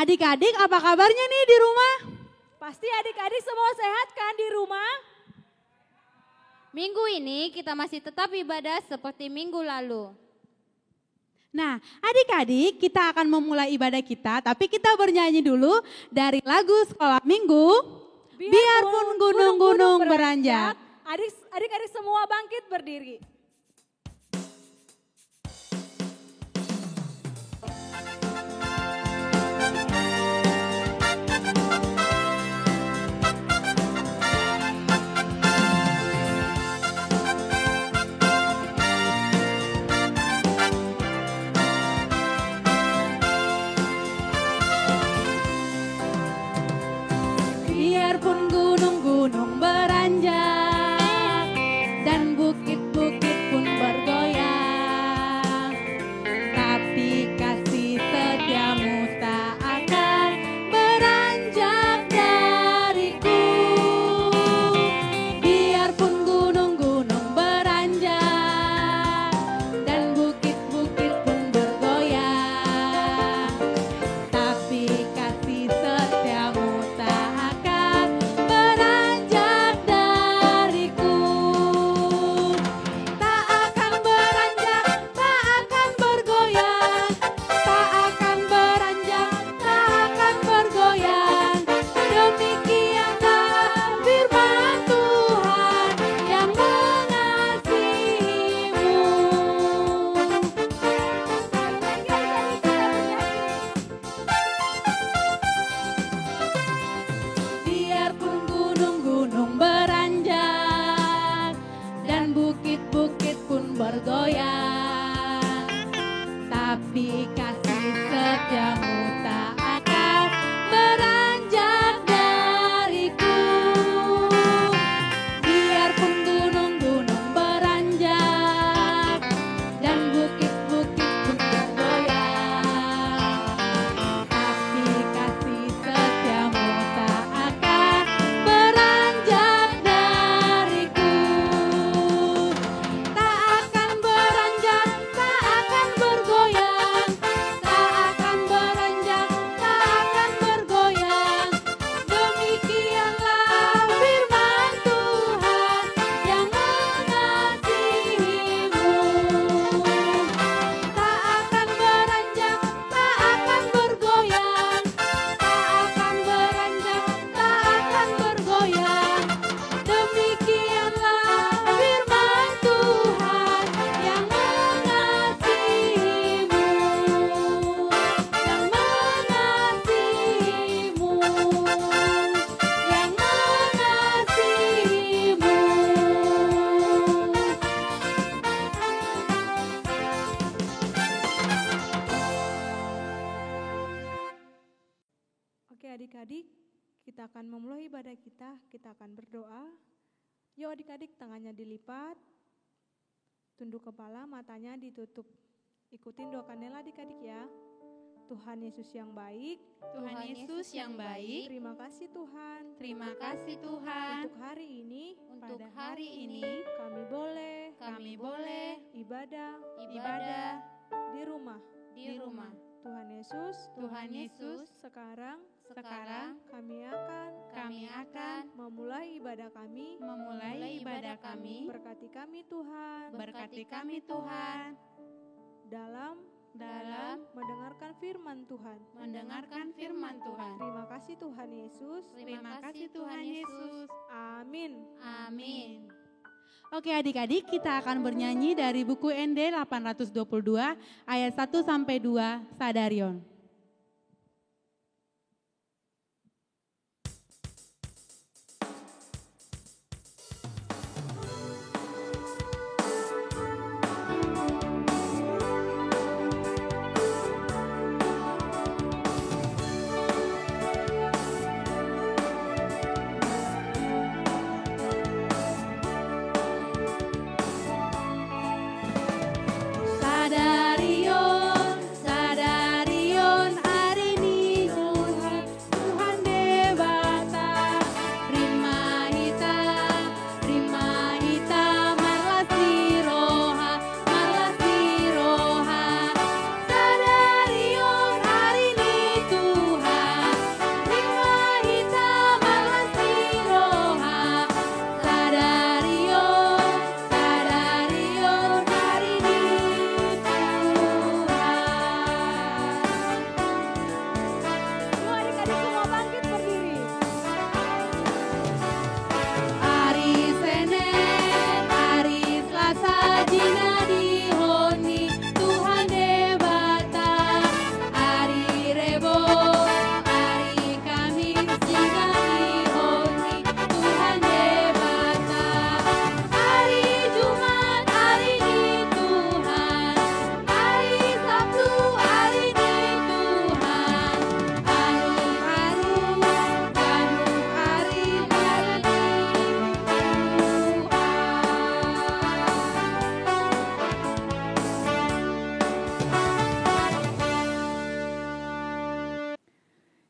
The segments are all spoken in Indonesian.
Adik-adik apa kabarnya nih di rumah? Pasti adik-adik semua sehat kan di rumah? Minggu ini kita masih tetap ibadah seperti minggu lalu. Nah, adik-adik kita akan memulai ibadah kita, tapi kita bernyanyi dulu dari lagu sekolah minggu. Biarpun gunung-gunung beranjak. Adik-adik semua bangkit berdiri. Biarpun gunung-gunung beranjak dan bukit-bukit pun bergoyang, tapi kasih setiamu tak akan beranjak dariku. Biarpun gunung-gunung beranjak dan bukit-bukit pun bergoyang, tapi kasih setiamu tak akan beranjak dariku. Tak akan beranjak, tak akan bergoyang, tak akan beranjak, tak akan bergoyang. Demikianlah firman Tuhan yang mengasihimu. Biarpun gunung-gunung beranjak dan bukit-bukit pun bergoyang, tapi kasih setiamu tak akan beranjak dariku. Biarpun gunung-gunung beranjak dan bukit-bukit pun bergoyang, tapi kasih setiamu tak akan beranjak dariku. Tak akan beranjak, tak akan bergoyang, tak akan beranjak, tak akan bergoyang. Demikianlah firman Tuhan yang mengasihimu. Tak akan beranjak, tak akan bergoyang, tak akan beranjak, tak akan bergoyang. Demikianlah firman Tuhan yang mengasihimu, yang mengasihimu, yang mengasihimu. Oke adik-adik, kita akan memulai ibadah kita akan berdoa. Yuk adik-adik, tangannya dilipat, tunduk kepala, matanya ditutup. Ikutin doa Nela adik-adik ya. Tuhan Yesus yang baik, Tuhan Yesus yang baik, terima kasih Tuhan. terima kasih Tuhan. Untuk hari ini, Untuk pada hari ini kami boleh ibadah di rumah. di rumah. Tuhan Yesus, Tuhan Yesus, sekarang sekarang kami akan memulai ibadah kami. ibadah kami. Berkati kami Tuhan Berkati kami Tuhan dalam mendengarkan firman Tuhan. mendengarkan firman Tuhan. Terima kasih Tuhan Yesus. Terima kasih Tuhan Yesus. Amin. Amin. Oke adik-adik, kita akan bernyanyi dari buku ND 822 ayat 1 sampai 2 Sadarion. Sadarion, Sadarion.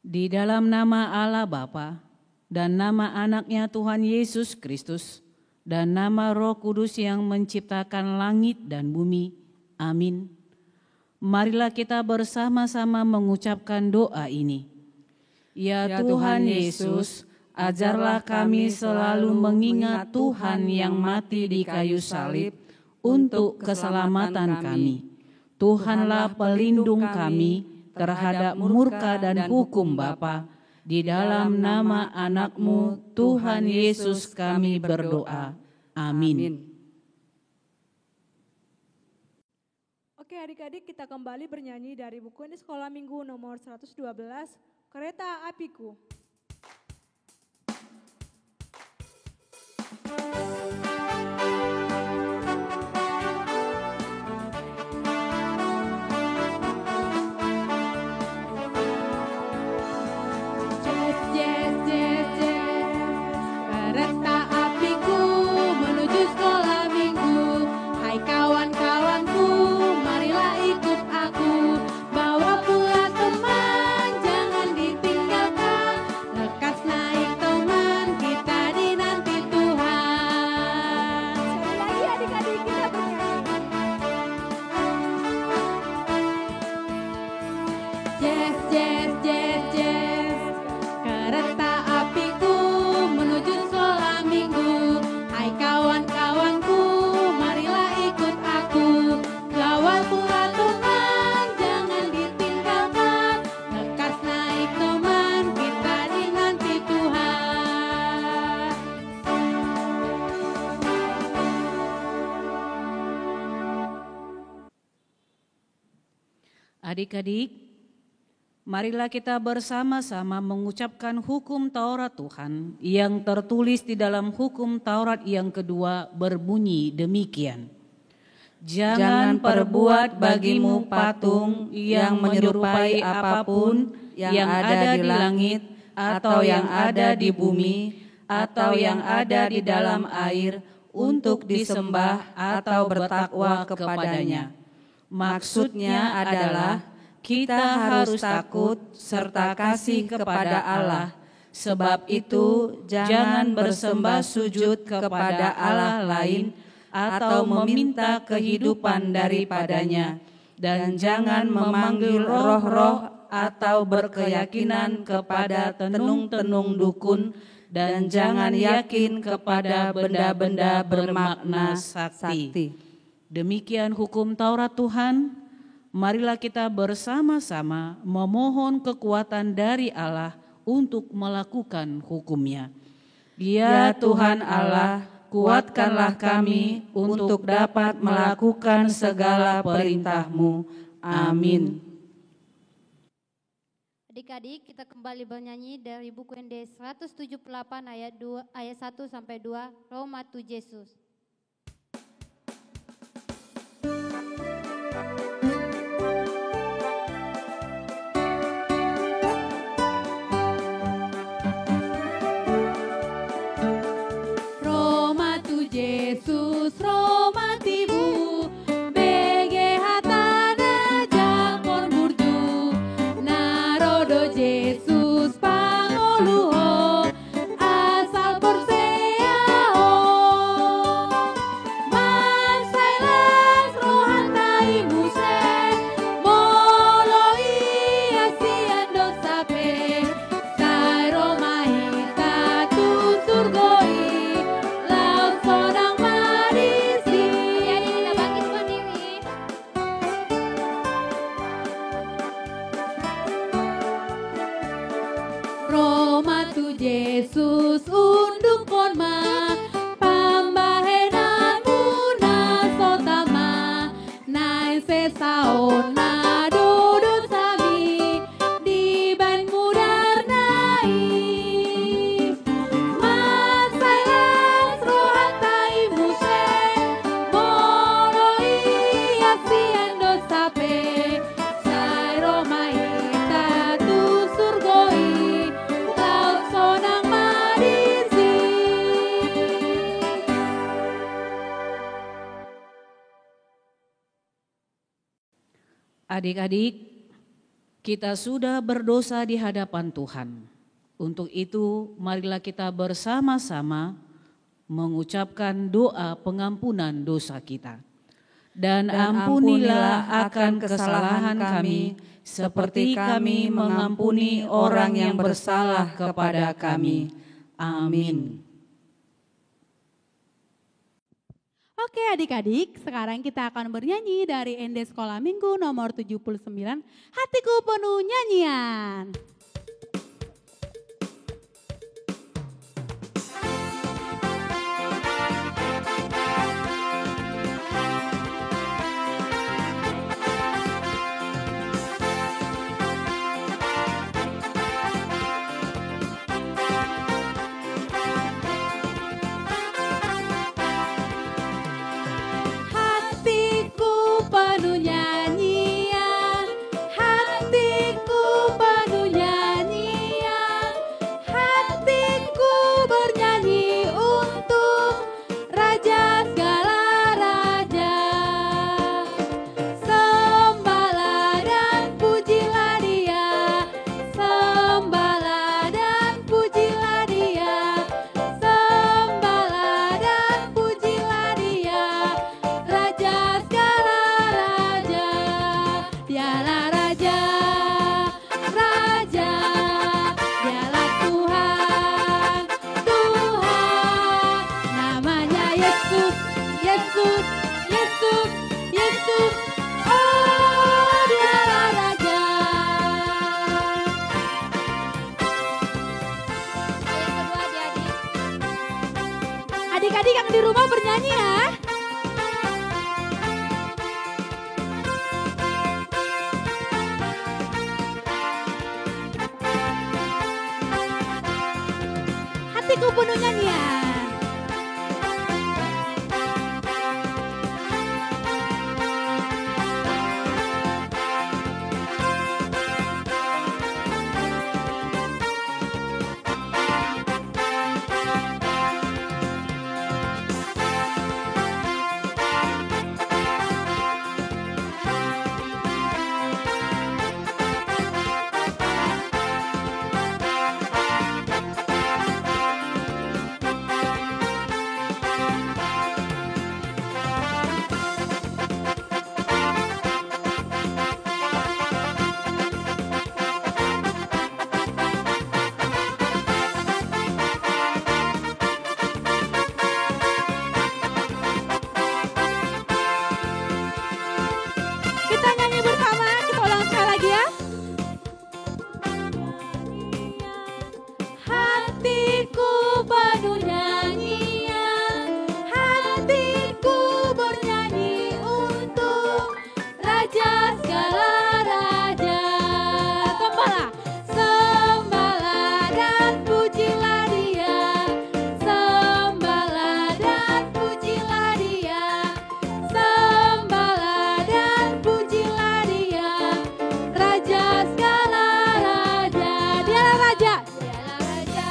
Di dalam nama Allah Bapa dan nama anaknya Tuhan Yesus Kristus dan nama Roh Kudus yang menciptakan langit dan bumi. Amin. Marilah kita bersama-sama mengucapkan doa ini. Ya Tuhan Yesus, ajarlah kami selalu mengingat Tuhan yang mati di kayu salib untuk keselamatan kami. Tuhanlah pelindung kami terhadap murka dan hukum Bapa. Di dalam nama anak-Mu, Tuhan Yesus kami berdoa. Amin. Oke adik-adik, kita kembali bernyanyi dari buku ini Sekolah Minggu nomor 112, Kereta Apiku. Kereta apiku menuju sekolah minggu. Hai kawan-kawanku, marilah ikut aku. Bawa pula teman, jangan ditinggalkan. Lekas naik teman, kita dinanti Tuhan. Sekali lagi adik-adik kita bernyanyi. Yes, yes, yes, yes. Kereta apiku menuju sekolah minggu. Hai kawan-kawanku, marilah ikut aku. Bawa pula teman, jangan ditinggalkan. Lekas naik teman, kita dinanti Tuhan. Adik-adik, marilah kita bersama-sama mengucapkan hukum Taurat Tuhan yang tertulis di dalam hukum Taurat yang kedua berbunyi demikian. Jangan perbuat bagimu patung yang menyerupai apapun yang ada di langit atau yang ada di bumi atau yang ada di dalam air untuk disembah atau bertakwa kepadanya. Maksudnya adalah kita harus takut serta kasih kepada Allah. Sebab itu jangan bersembah sujud kepada Allah lain atau meminta kehidupan daripadanya. Dan jangan memanggil roh-roh atau berkeyakinan kepada tenung-tenung dukun. Dan jangan yakin kepada benda-benda bermakna sakti. Demikian hukum Taurat Tuhan. Marilah kita bersama-sama memohon kekuatan dari Allah untuk melakukan hukum-Nya. Ya Tuhan Allah, kuatkanlah kami untuk dapat melakukan segala perintah-Mu. Amin. Adik-adik, kita kembali bernyanyi dari buku ND 178 ayat 1 sampai 2, Roma tu Yesus. Roma tu Yesus, Roma tibu, bege hatana jakor burju, narodo Yesus pangoluho, asal porseaho, mansailas rohantai muse, moloi asiando sape, sai Roma hita tu surgoi. Jadi kita bangkit berdiri. Roma tu Yesus undung korma, pambahenanmu na sotama, nain sesao na dudut sami, di ban mudar nai. Masailas rohantai muse, moloi asiando sape, sai Roma ita tu surgoi, laut sonang marisi. Adik-adik, Kita sudah berdosa di hadapan Tuhan. Untuk itu, marilah kita bersama-sama mengucapkan doa pengampunan dosa kita. Dan ampunilah akan kesalahan kami, seperti kami mengampuni orang yang bersalah kepada kami. Amin. Oke adik-adik, sekarang kita akan bernyanyi dari ND Sekolah Minggu nomor 79, Hatiku Penuh Nyanyian. Hatiku penuh nyanyian, hatiku penuh nyanyian, hatiku bernyanyi untuk Raja segala raja. Sembahlah dan pujilah Dia, sembahlah dan pujilah Dia, sembahlah dan pujilah Dia. Raja segala raja, Dialah Raja, Raja, Dialah Tuhan, Tuhan. Namanya Yesus, Yesus, Yesus, Yesus. Oh, Dialah Raja. Yang kedua adik-adik. Adik-adik yang di rumah bernyanyi ya. Hatiku penuh nyanyian. Kita nyanyi bersama, kita ulang sekali lagi ya. Hatiku penuh nyanyian, hatiku bernyanyi untuk Raja segala raja. Sembahlah, sembahlah dan pujilah Dia, sembahlah dan pujilah Dia, sembahlah dan pujilah Dia. Raja segala raja, Dialah Raja, Dialah Raja,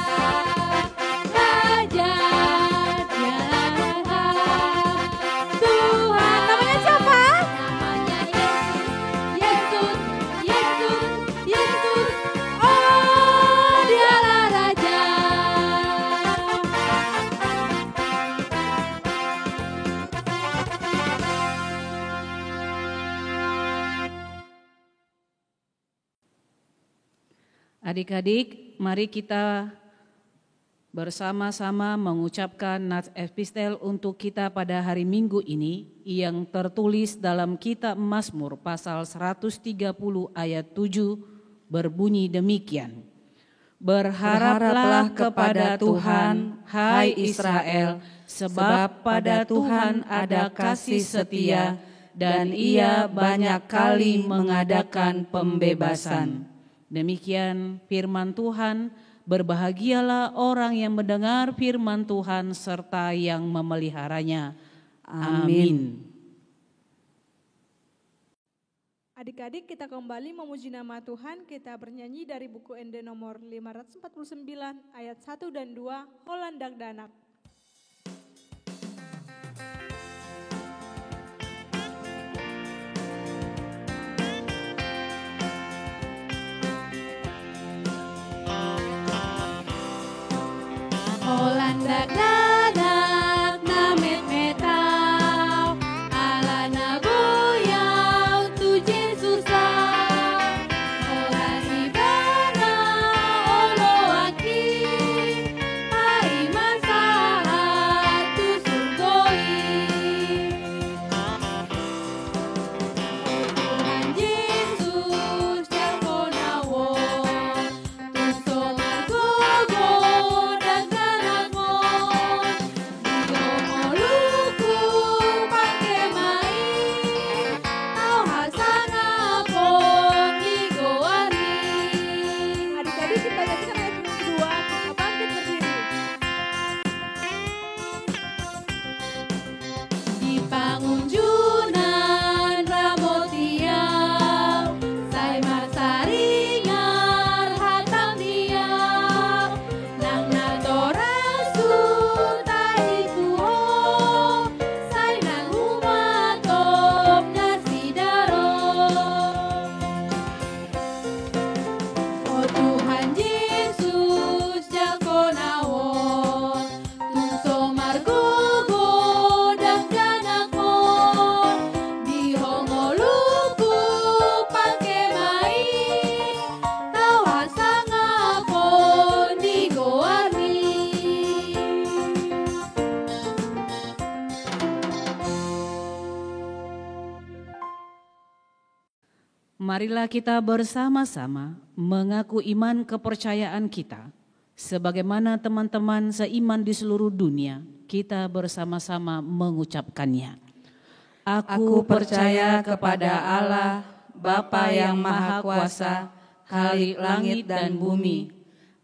Raja, Dialah Raja. Tuhan, namanya siapa? Namanya Yesus, Yesus, Yesus, Yesus. Oh, Dialah Raja. Adik-adik, mari kita bersama-sama mengucapkan nats epistel untuk kita pada hari Minggu ini yang tertulis dalam kitab Mazmur pasal 130 ayat 7 berbunyi demikian. Berharaplah kepada Tuhan, hai Israel, sebab pada Tuhan ada kasih setia dan Ia banyak kali mengadakan pembebasan. Demikian firman Tuhan, berbahagialah orang yang mendengar firman Tuhan serta yang memeliharanya. Amin. Adik-adik, kita kembali memuji nama Tuhan. Kita bernyanyi dari buku ND nomor 549 ayat 1 dan 2, Holandak Danak. Dak-dadak na met-metau, ala na boyau tu Jesus ora ibana olo aki, hai masalah tu surgoi. Tuhan Yesus jalkonawo, tu somar gogo daganakmo, dio moluku pake mai, au hasana pon digoani. Adik-adik kita nyanyikan ayat yang kedua, kita bangkit berdiri. Di pangunjunan ramotiau, sai marsaringar hatang tiau, nang natorasu taikuho, sai nang humatom nasidaro. Oh Tuhan Yesus jalkonawo, tung somar gogo daganakmo, dihongoluku pake mai, tau hasangapon digoarni. Marilah kita bersama-sama mengaku iman kepercayaan kita. Sebagaimana teman-teman seiman di seluruh dunia, kita bersama-sama mengucapkannya. Aku percaya kepada Allah, Bapa yang Maha Kuasa, Khalik langit dan bumi.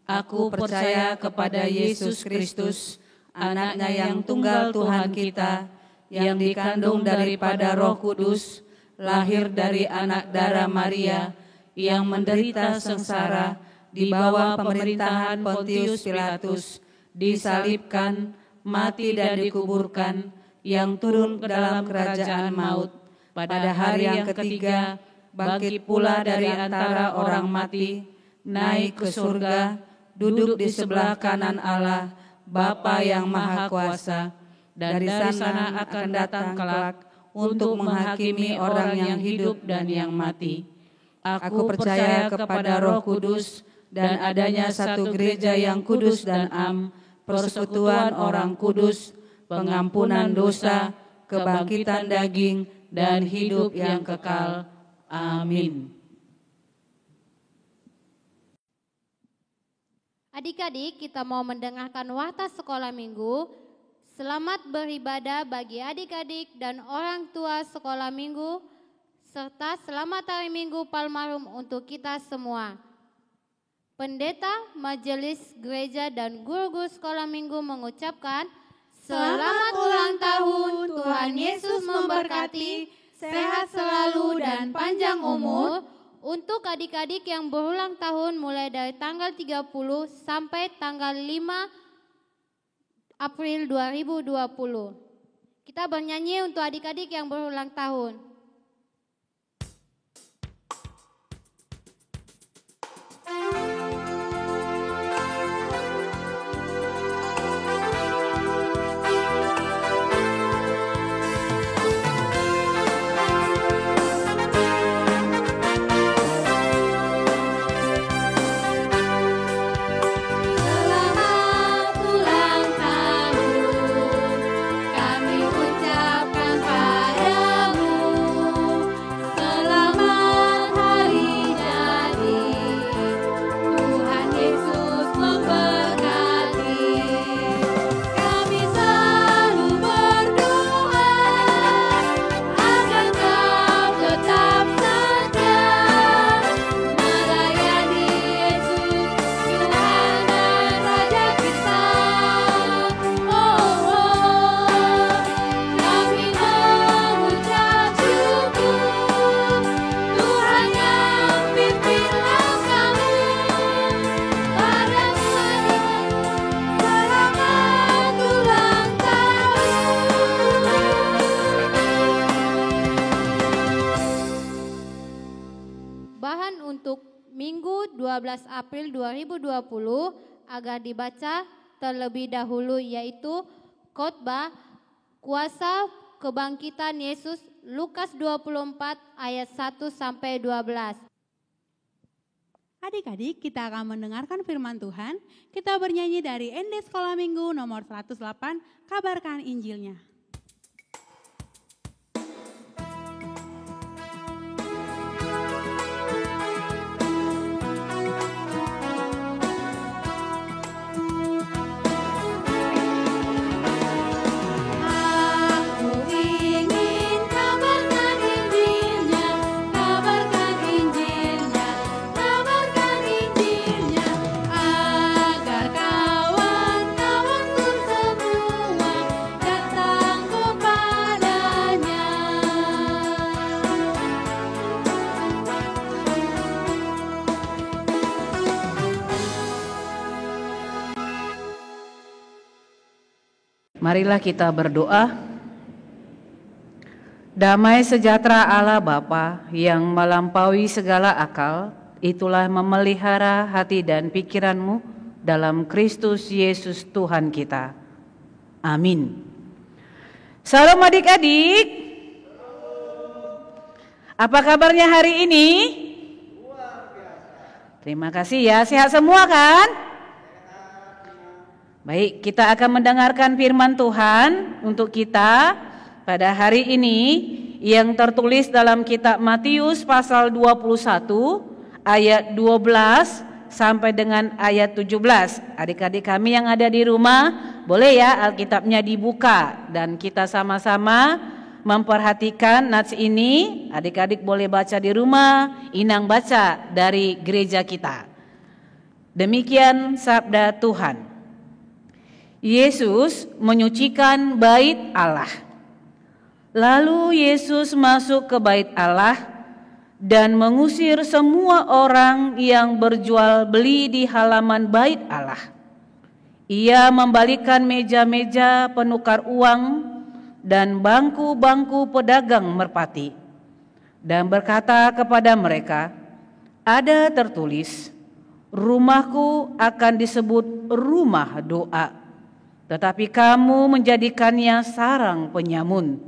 Aku percaya kepada Yesus Kristus, anaknya yang tunggal Tuhan kita, yang dikandung daripada Roh Kudus, lahir dari anak darah Maria, yang menderita sengsara di bawah pemerintahan Pontius Pilatus, disalibkan, mati dan dikuburkan, yang turun ke dalam kerajaan maut. Pada hari yang ketiga, bangkit pula dari antara orang mati, naik ke surga, duduk di sebelah kanan Allah, Bapa yang Maha Kuasa. Dari sana akan datang kelak untuk menghakimi orang yang hidup dan yang mati. Aku percaya kepada Roh Kudus dan adanya satu gereja yang kudus dan am, persekutuan orang kudus, pengampunan dosa, kebangkitan daging, dan hidup yang kekal. Amin. Adik-adik, kita mau mendengarkan warta sekolah minggu. Selamat beribadah bagi adik-adik dan orang tua sekolah minggu, serta selamat hari Minggu Palmarum untuk kita semua. Pendeta, majelis gereja, dan guru-guru sekolah minggu mengucapkan selamat ulang tahun, Tuhan Yesus memberkati, sehat selalu dan panjang umur. Untuk adik-adik yang berulang tahun mulai dari tanggal 30 sampai tanggal 5 April 2020. Kita bernyanyi untuk adik-adik yang berulang tahun. Selamat ulang tahun, kami ucapkan padamu. Selamat hari jadi, Tuhan Yesus memberkati. Kami selalu berdoa agar kau tetap saja melayani Yesus, Tuhan dan Raja kita. Kami mengucap syukur, Tuhan yang pimpin langkahmu. Padamu selamat ulang tahun. Bahan untuk Minggu 12 April 2020 agar dibaca terlebih dahulu, yaitu khotbah kuasa kebangkitan Yesus, Lukas 24 ayat 1 sampai 12. Adik-adik, kita akan mendengarkan firman Tuhan. Kita bernyanyi dari ND Sekolah Minggu nomor 108, Kabarkan Injilnya. Marilah kita berdoa. Damai sejahtera Allah Bapa yang melampaui segala akal, itulah memelihara hati dan pikiranmu dalam Kristus Yesus Tuhan kita. Amin. Salam adik-adik. Apa kabarnya hari ini? Terima kasih ya, sehat semua kan? Baik, kita akan mendengarkan firman Tuhan untuk kita pada hari ini yang tertulis dalam kitab Matius pasal 21 ayat 12 sampai dengan ayat 17. Adik-adik kami yang ada di rumah, boleh ya Alkitabnya dibuka dan kita sama-sama memperhatikan nats ini. Adik-adik boleh baca di rumah, Inang baca dari gereja kita. Demikian sabda Tuhan. Yesus menyucikan bait Allah. Lalu Yesus masuk ke bait Allah dan mengusir semua orang yang berjual beli di halaman bait Allah. Ia membalikkan meja-meja penukar uang dan bangku-bangku pedagang merpati dan berkata kepada mereka, "Ada tertulis, rumahku akan disebut rumah doa, tetapi kamu menjadikannya sarang penyamun."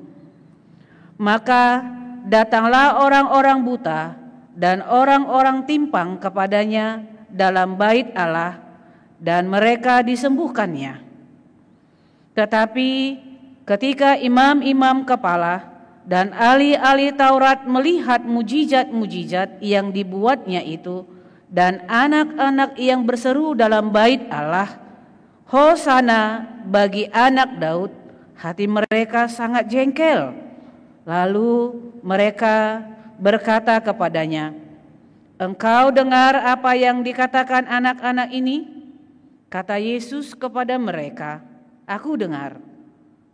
Maka datanglah orang-orang buta dan orang-orang timpang kepadanya dalam bait Allah, dan mereka disembuhkannya. Tetapi ketika imam-imam kepala dan ahli-ahli Taurat melihat mujizat-mujizat yang dibuatnya itu, dan anak-anak yang berseru dalam bait Allah, "Hosana bagi anak Daud," hati mereka sangat jengkel. Lalu mereka berkata kepadanya, "Engkau dengar apa yang dikatakan anak-anak ini?" Kata Yesus kepada mereka, "Aku dengar.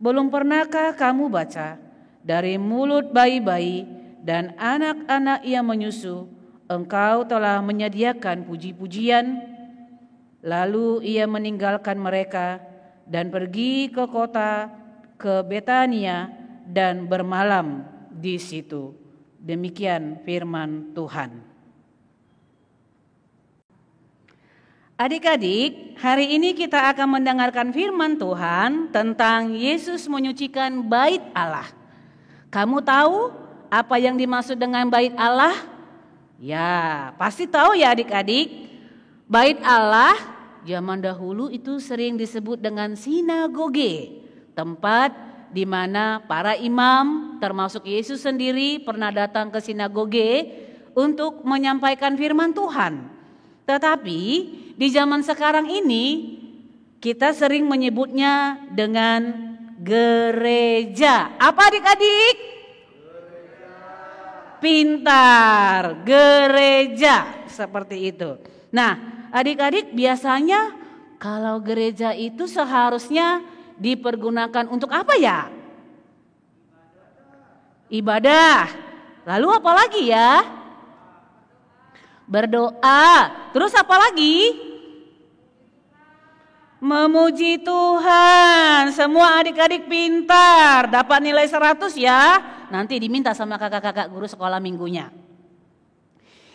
Belum pernahkah kamu baca, dari mulut bayi-bayi dan anak-anak yang menyusu, Engkau telah menyediakan puji-pujian?" Lalu ia meninggalkan mereka dan pergi ke kota, ke Betania, dan bermalam di situ. Demikian firman Tuhan. Adik-adik, hari ini kita akan mendengarkan firman Tuhan tentang Yesus menyucikan bait Allah. Kamu tahu apa yang dimaksud dengan bait Allah? Ya, pasti tahu ya adik-adik. Bait Allah zaman dahulu itu sering disebut dengan sinagoge, tempat di mana para imam termasuk Yesus sendiri pernah datang ke sinagoge untuk menyampaikan firman Tuhan. Tetapi di zaman sekarang ini kita sering menyebutnya dengan gereja. Apa adik-adik? Pintar, gereja, seperti itu. Nah, adik-adik, biasanya kalau gereja itu seharusnya dipergunakan untuk apa ya? Ibadah. Lalu apa lagi ya? Berdoa. Terus apa lagi? Memuji Tuhan. Semua adik-adik pintar, dapat nilai 100 ya. Nanti diminta sama kakak-kakak guru sekolah minggunya.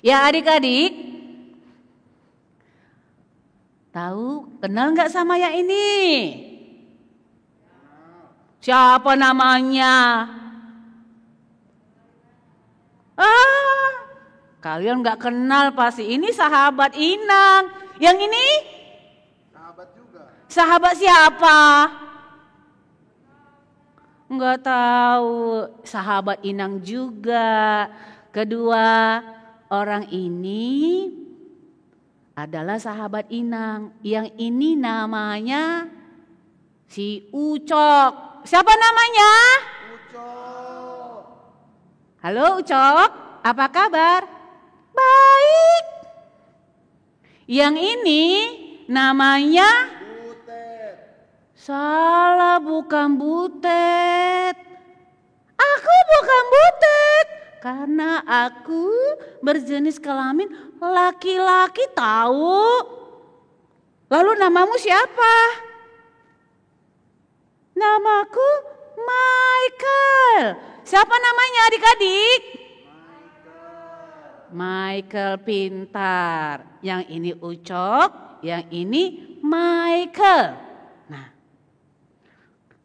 Ya adik-adik, Tahu? Kenal nggak sama yang ini? Siapa namanya? Kalian nggak kenal pasti. Ini sahabat Inang. Yang ini? Sahabat juga. Sahabat siapa? Nggak tahu. Sahabat Inang juga. Kedua orang ini adalah sahabat Inang. Yang ini namanya si Ucok. Siapa namanya? Ucok. Halo Ucok, apa kabar? Baik. Yang ini namanya? Butet. Salah, bukan Butet. Aku bukan Butet. Karena aku berjenis kelamin laki-laki, tahu. Lalu namamu siapa? Namaku Michael. Siapa namanya adik-adik? Michael pintar. Yang ini Ucok, yang ini Michael. Nah,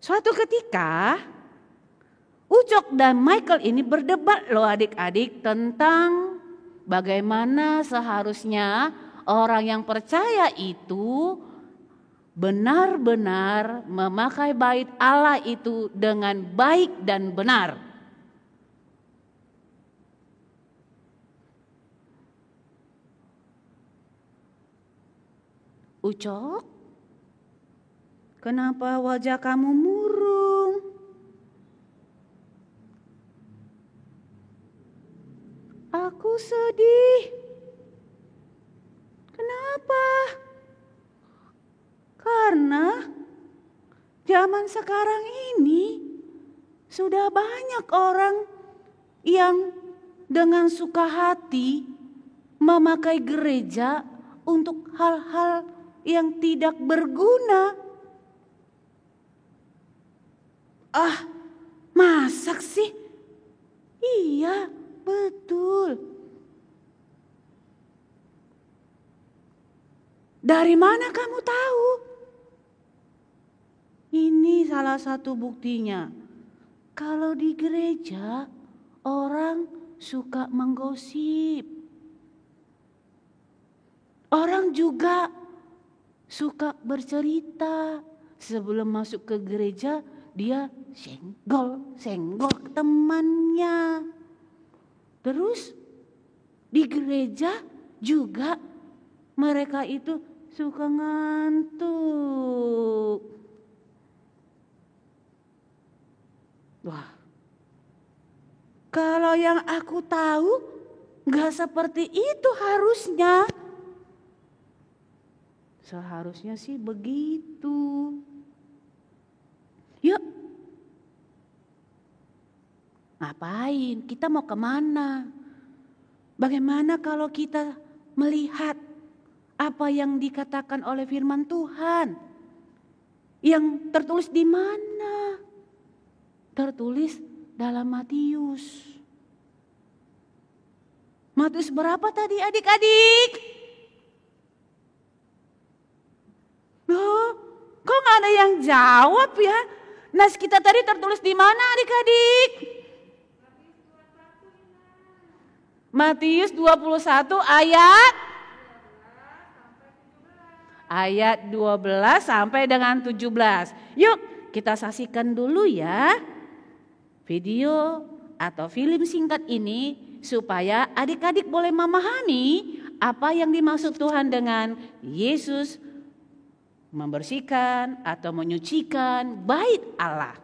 suatu ketika Ucok dan Michael ini berdebat loh adik-adik tentang bagaimana seharusnya orang yang percaya itu benar-benar memakai bait Allah itu dengan baik dan benar. Ucok, kenapa wajah kamu murung? Aku sedih. Kenapa? Karena zaman sekarang ini sudah banyak orang yang dengan suka hati memakai gereja untuk hal-hal yang tidak berguna. Masak sih? Iya, betul. Dari mana kamu tahu? Ini salah satu buktinya. Kalau di gereja orang suka menggosip. Orang juga suka bercerita. Sebelum masuk ke gereja dia senggol temannya. Terus di gereja juga mereka itu suka ngantuk. Wah, kalau yang aku tahu gak seperti itu harusnya. Seharusnya sih begitu. Yuk, ngapain? Kita mau kemana? Bagaimana kalau kita melihat apa yang dikatakan oleh firman Tuhan? Yang tertulis di mana? Tertulis dalam Matius. Matius berapa tadi adik-adik? Loh, kok gak ada yang jawab ya? Nas kita tadi tertulis di mana adik-adik? Matius 21 ayat 12 sampai dengan 17. Yuk kita saksikan dulu ya video atau film singkat ini supaya adik-adik boleh memahami apa yang dimaksud Tuhan dengan Yesus membersihkan atau menyucikan bait Allah.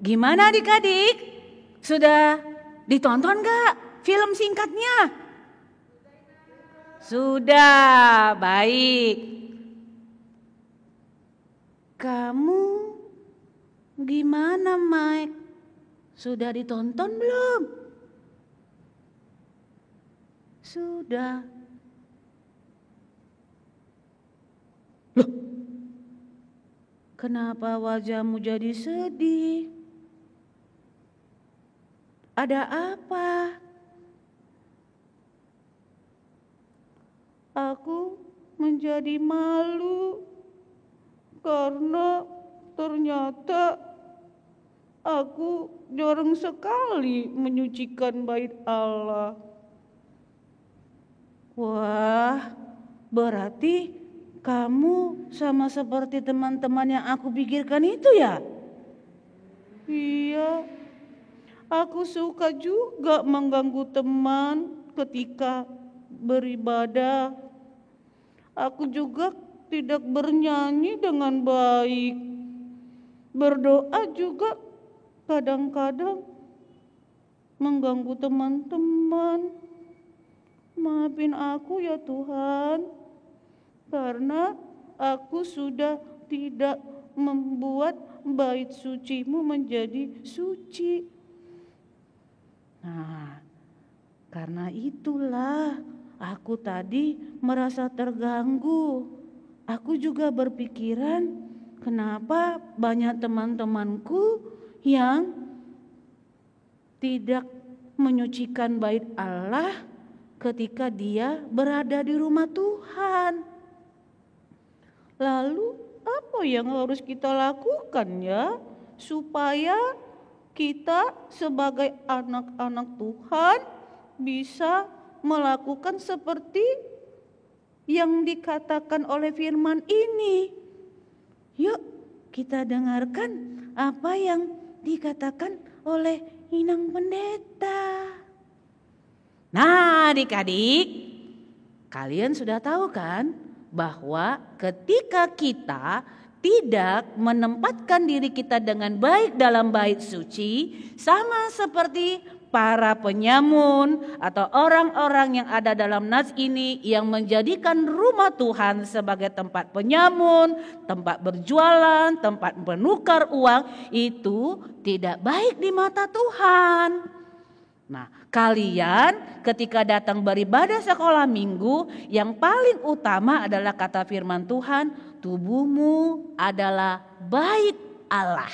Gimana adik-adik? Sudah ditonton gak film singkatnya? Sudah, baik. Kamu gimana, Mike? Sudah ditonton belum? Sudah. Loh, kenapa wajahmu jadi sedih? Ada apa? Aku menjadi malu karena ternyata aku jarang sekali menyucikan bait Allah. Wah, berarti kamu sama seperti teman-teman yang aku pikirkan itu ya? Iya, aku suka juga mengganggu teman ketika beribadah. Aku juga tidak bernyanyi dengan baik. Berdoa juga kadang-kadang mengganggu teman-teman. Maafin aku ya Tuhan, karena aku sudah tidak membuat bait sucimu menjadi suci. Nah, karena itulah aku tadi merasa terganggu. Aku juga berpikiran, kenapa banyak teman-temanku yang tidak menyucikan bait Allah ketika dia berada di rumah Tuhan. Lalu apa yang harus kita lakukan ya supaya kita sebagai anak-anak Tuhan bisa melakukan seperti yang dikatakan oleh firman ini? Yuk kita dengarkan apa yang dikatakan oleh Inang Pendeta. Nah adik-adik, kalian sudah tahu kan bahwa ketika kita tidak menempatkan diri kita dengan baik dalam bait suci, sama seperti para penyamun atau orang-orang yang ada dalam nas ini yang menjadikan rumah Tuhan sebagai tempat penyamun, tempat berjualan, tempat menukar uang, itu tidak baik di mata Tuhan. Nah, kalian ketika datang beribadah sekolah minggu, yang paling utama adalah kata firman Tuhan, tubuhmu adalah bait Allah.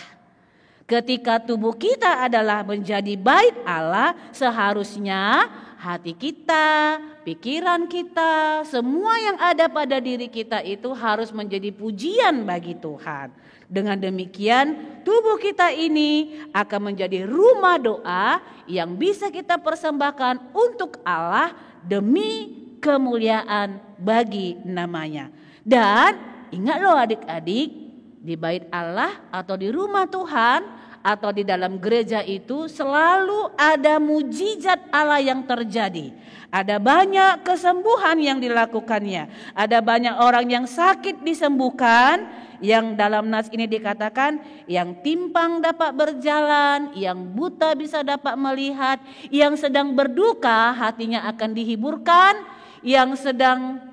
Ketika tubuh kita adalah menjadi bait Allah, seharusnya hati kita, pikiran kita, semua yang ada pada diri kita itu harus menjadi pujian bagi Tuhan. Dengan demikian tubuh kita ini akan menjadi rumah doa yang bisa kita persembahkan untuk Allah demi kemuliaan bagi namanya. Dan ingat loh adik-adik, di bait Allah atau di rumah Tuhan atau di dalam gereja itu selalu ada mujizat Allah yang terjadi. Ada banyak kesembuhan yang dilakukannya. Ada banyak orang yang sakit disembuhkan. Yang dalam nas ini dikatakan yang timpang dapat berjalan, yang buta bisa dapat melihat, yang sedang berduka hatinya akan dihiburkan, yang sedang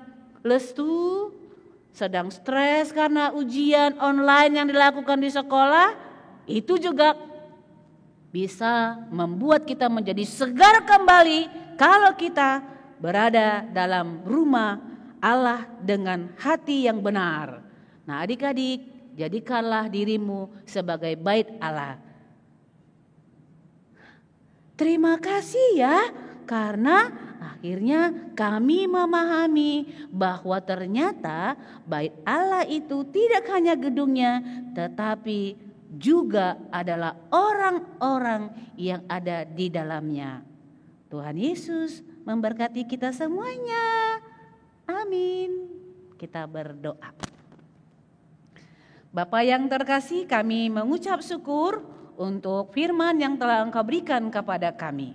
lesu, sedang stres karena ujian online yang dilakukan di sekolah, itu juga bisa membuat kita menjadi segar kembali kalau kita berada dalam rumah Allah dengan hati yang benar. Nah adik-adik, jadikanlah dirimu sebagai bait Allah. Terima kasih ya, karena akhirnya kami memahami bahwa ternyata bait Allah itu tidak hanya gedungnya, tetapi juga adalah orang-orang yang ada di dalamnya. Tuhan Yesus memberkati kita semuanya. Amin. Kita berdoa. Bapa yang terkasih, kami mengucap syukur untuk firman yang telah Engkau berikan kepada kami.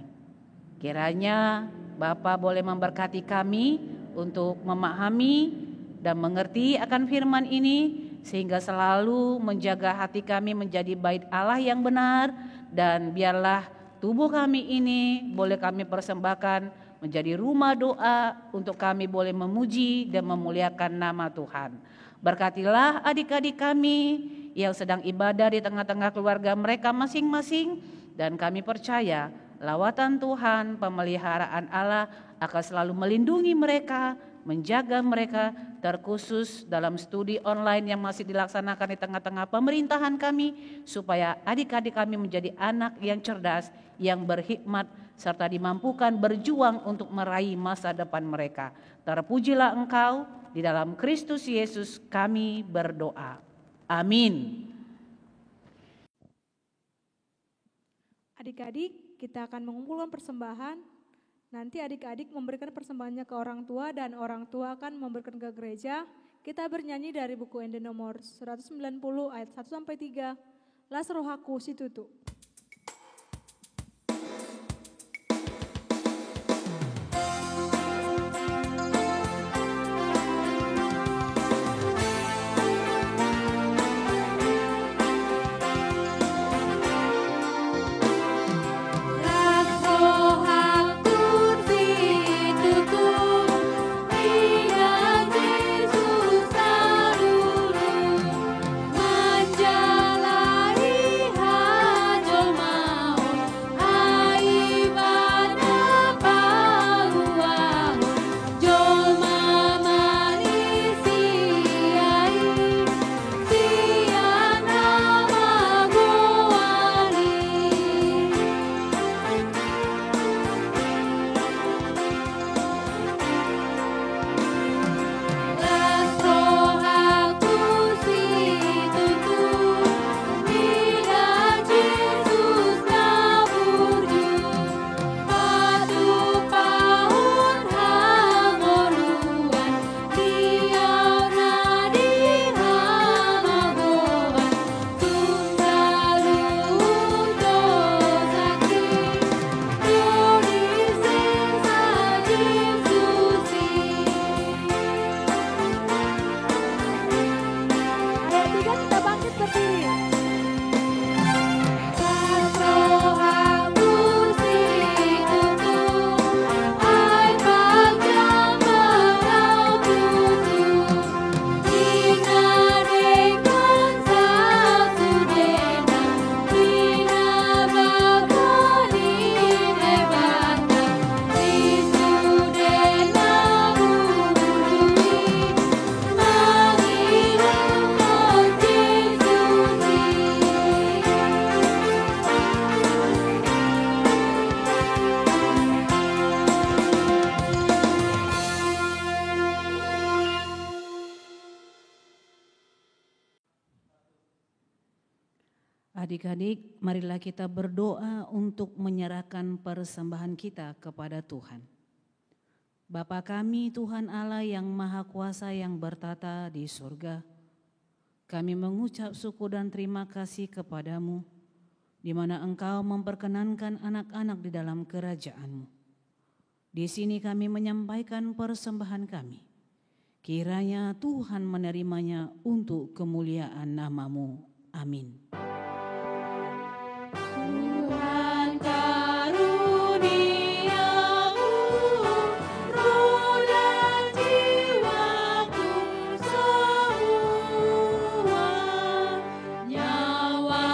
Kiranya Bapa boleh memberkati kami untuk memahami dan mengerti akan firman ini, sehingga selalu menjaga hati kami menjadi bait Allah yang benar, dan biarlah tubuh kami ini boleh kami persembahkan menjadi rumah doa untuk kami boleh memuji dan memuliakan nama Tuhan. Berkatilah adik-adik kami yang sedang ibadah di tengah-tengah keluarga mereka masing-masing, dan kami percaya lawatan Tuhan, pemeliharaan Allah akan selalu melindungi mereka, menjaga mereka, terkhusus dalam studi online yang masih dilaksanakan di tengah-tengah pemerintahan kami, supaya adik-adik kami menjadi anak yang cerdas, yang berhikmat, serta dimampukan berjuang untuk meraih masa depan mereka. Terpujilah Engkau, di dalam Kristus Yesus kami berdoa. Amin. Adik-adik, kita akan mengumpulkan persembahan. Nanti adik-adik memberikan persembahannya ke orang tua dan orang tua akan memberikan ke gereja. Kita bernyanyi dari buku Ende nomor 190 ayat 1-3. Las rohaku situtu. Adik-adik, marilah kita berdoa untuk menyerahkan persembahan kita kepada Tuhan. Bapa kami, Tuhan Allah yang Maha Kuasa yang bertata di surga, kami mengucap syukur dan terima kasih kepadamu, di mana Engkau memperkenankan anak-anak di dalam kerajaan-Mu. Di sini kami menyampaikan persembahan kami. Kiranya Tuhan menerimanya untuk kemuliaan nama-Mu. Amin. Tuhan karuniamu, roh dan jiwaku semua, nyawa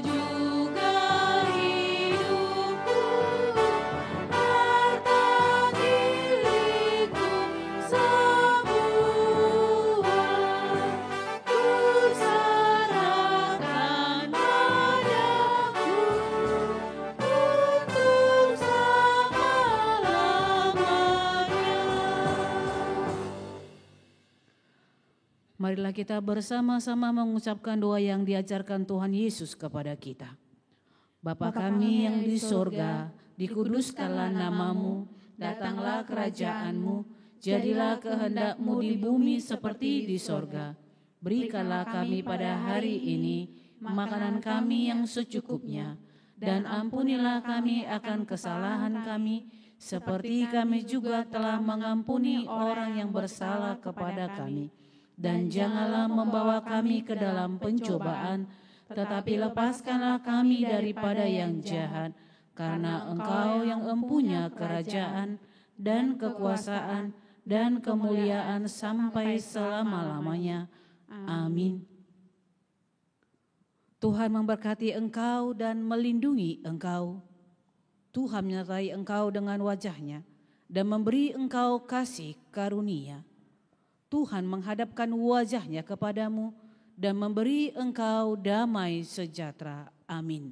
juga hidupku, harta milikku semua, ku serahkan padamu untuk selama-lamanya. Marilah kita bersama-sama mengucapkan doa yang diajarkan Tuhan Yesus kepada kita. Bapa kami yang di sorga, dikuduskanlah namamu, datanglah kerajaan-Mu, jadilah kehendak-Mu di bumi seperti di sorga. Berikanlah kami pada hari ini makanan kami yang secukupnya, dan ampunilah kami akan kesalahan kami, seperti kami juga telah mengampuni orang yang bersalah kepada kami. dan janganlah membawa kami ke dalam pencobaan, tetapi lepaskanlah kami daripada yang jahat, karena Engkau yang empunya kerajaan dan kekuasaan dan kemuliaan sampai selama-lamanya. Amin. Tuhan memberkati engkau dan melindungi engkau. Tuhan menyertai engkau dengan wajah-Nya dan memberi engkau kasih karunia. Tuhan menghadapkan wajah-Nya kepadamu dan memberi engkau damai sejahtera. Amin.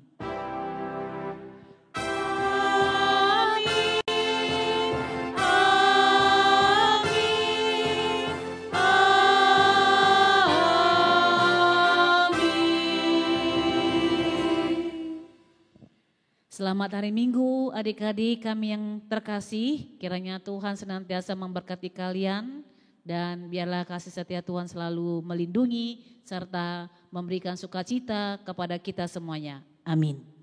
Selamat hari Minggu adik-adik kami yang terkasih, kiranya Tuhan senantiasa memberkati kalian dan biarlah kasih setia Tuhan selalu melindungi serta memberikan sukacita kepada kita semuanya. Amin.